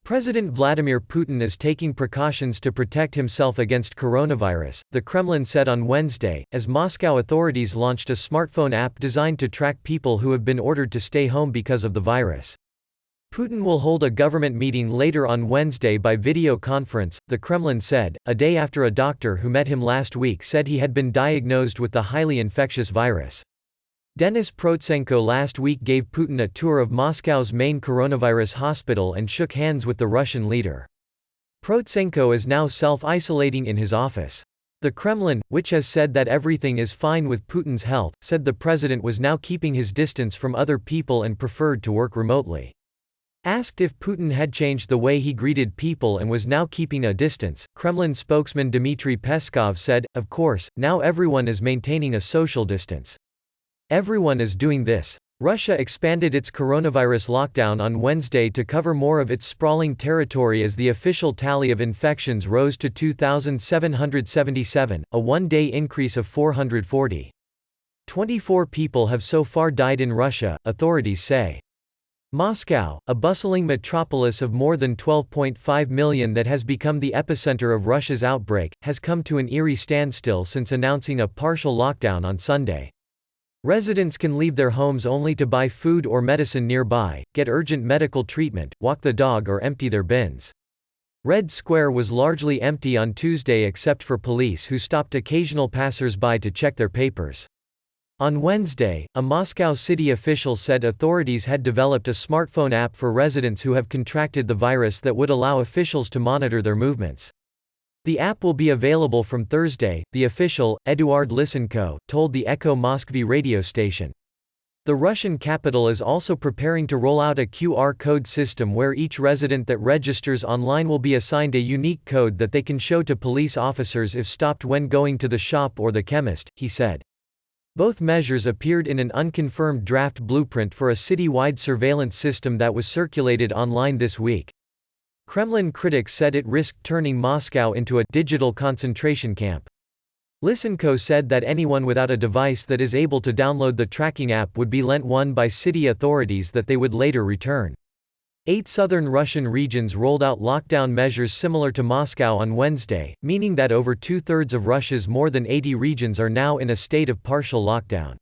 President Vladimir Putin is taking precautions to protect himself against coronavirus, the Kremlin said on Wednesday, as Moscow authorities launched a smartphone app designed to track people who have been ordered to stay home because of the virus. Putin will hold a government meeting later on Wednesday by video conference, the Kremlin said, a day after a doctor who met him last week said he had been diagnosed with the highly infectious virus. Denis Protsenko last week gave Putin a tour of Moscow's main coronavirus hospital and shook hands with the Russian leader. Protsenko is now self-isolating in his office. The Kremlin, which has said that everything is fine with Putin's health, said the president was now keeping his distance from other people and preferred to work remotely. Asked if Putin had changed the way he greeted people and was now keeping a distance, Kremlin spokesman Dmitry Peskov said, "Of course, now everyone is maintaining a social distance. Everyone is doing this." Russia expanded its coronavirus lockdown on Wednesday to cover more of its sprawling territory as the official tally of infections rose to 2,777, a one-day increase of 440. 24 people have so far died in Russia, authorities say. Moscow, a bustling metropolis of more than 12.5 million that has become the epicenter of Russia's outbreak, has come to an eerie standstill since announcing a partial lockdown on Sunday. Residents can leave their homes only to buy food or medicine nearby, get urgent medical treatment, walk the dog or empty their bins. Red Square was largely empty on Tuesday except for police who stopped occasional passers-by to check their papers. On Wednesday, a Moscow city official said authorities had developed a smartphone app for residents who have contracted the virus that would allow officials to monitor their movements. The app will be available from Thursday, the official, Eduard Lysenko, told the Echo Moskvy radio station. The Russian capital is also preparing to roll out a QR code system where each resident that registers online will be assigned a unique code that they can show to police officers if stopped when going to the shop or the chemist, he said. Both measures appeared in an unconfirmed draft blueprint for a city-wide surveillance system that was circulated online this week. Kremlin critics said it risked turning Moscow into a digital concentration camp. Lysenko said that anyone without a device that is able to download the tracking app would be lent one by city authorities that they would later return. 8 southern Russian regions rolled out lockdown measures similar to Moscow on Wednesday, meaning that over two-thirds of Russia's more than 80 regions are now in a state of partial lockdown.